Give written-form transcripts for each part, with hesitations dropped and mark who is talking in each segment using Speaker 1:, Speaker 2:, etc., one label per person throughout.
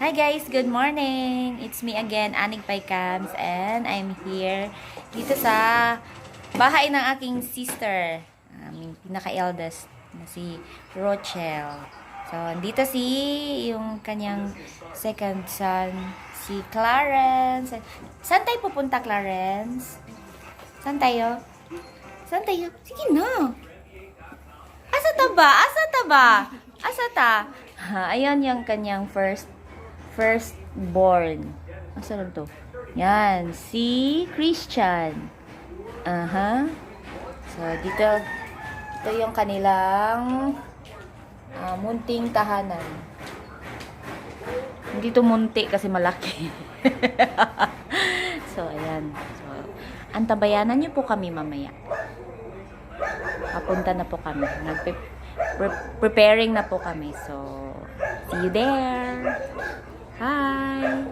Speaker 1: Hi guys, good morning! It's me again, Anik Paikams, and I'm here dito sa bahay ng aking sister, aming pinaka-eldest na si Rochelle. So, dito yung kanyang second son, si Clarence. Saan tayo pupunta, Clarence? Saan tayo? Saan tayo? Sige na! Asa ta ba? Asa ta ba? Asa ta? Ayan yung kanyang firstborn. Asa lang to? Yan, si Christian. Aha. So, ito yung kanilang munting tahanan. Hindi to munti kasi malaki. So, ayan. So, antabayanan niyo po kami mamaya. Papunta na po kami. Preparing na po kami. So, see you there. Hi!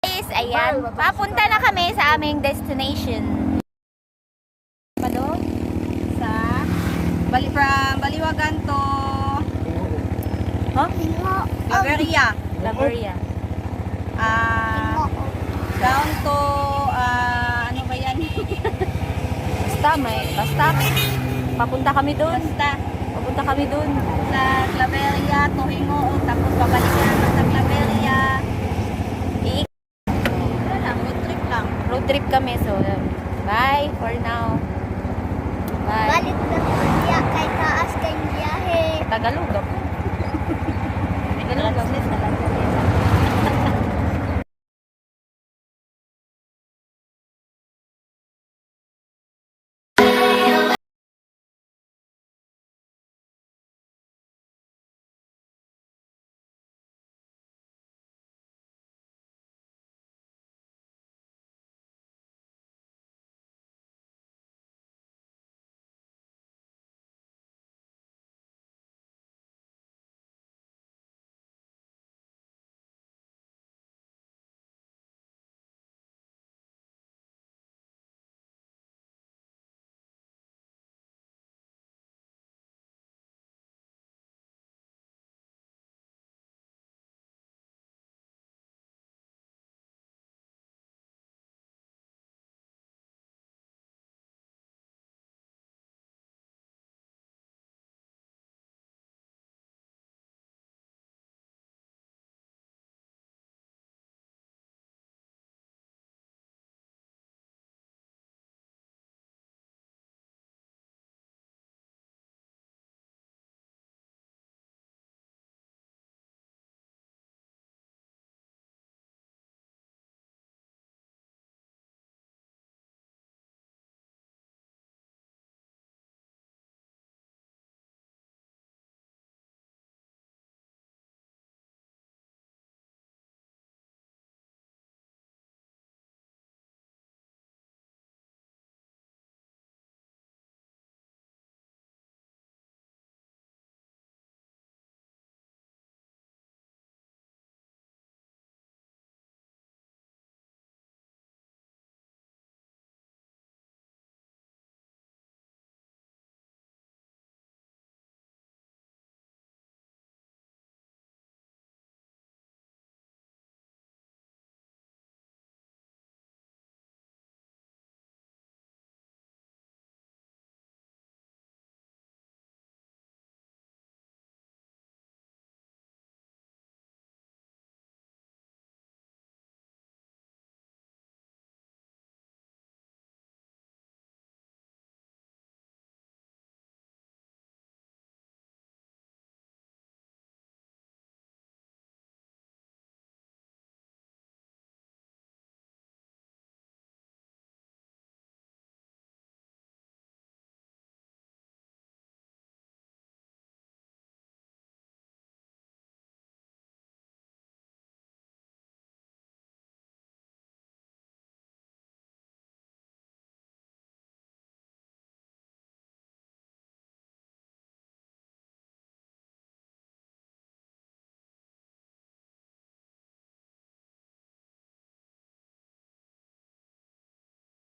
Speaker 1: Guys, ayan. Papunta na kami sa aming destination.
Speaker 2: Pa doon sa from Baliwagan to
Speaker 1: Huh?
Speaker 2: Claveria.
Speaker 1: Lagoria.
Speaker 2: Down to ano ba yan?
Speaker 1: Basta. Papunta kami doon. Papunta kami doon.
Speaker 2: Sa Claveria to Hingo, tapos babalik na naman sa Claveria. Wala lang, road trip lang.
Speaker 1: Road trip kami. So, bye for now. Bye.
Speaker 3: Balik na siya kay taas kay biyahe.
Speaker 1: Tagalog ako. Tagalog ako.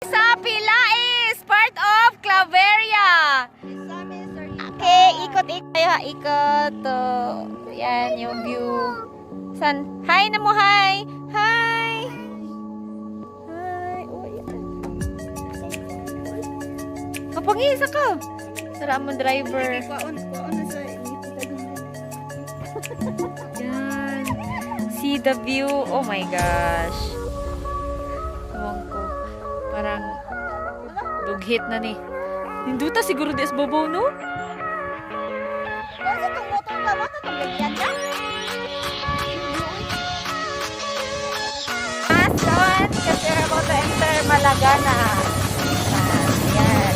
Speaker 1: Sa Pilais, part of Claveria. Okay, ikot tayo ha, ikot. Yan yung view. San? Hi na mo, hi! Hi! Hi! Uy. Kapangisa ka! Sara mo driver.
Speaker 2: Kuwaon na sa
Speaker 1: Yan. See the view. Oh my gosh. Ewan ko. Parang dughit na ni. Ninduta siguro di as babaw, no?
Speaker 2: Kasi itong motor ka, baka itong ganyan ka?
Speaker 1: Last one, kasi we're about to enter Malagana. Yan.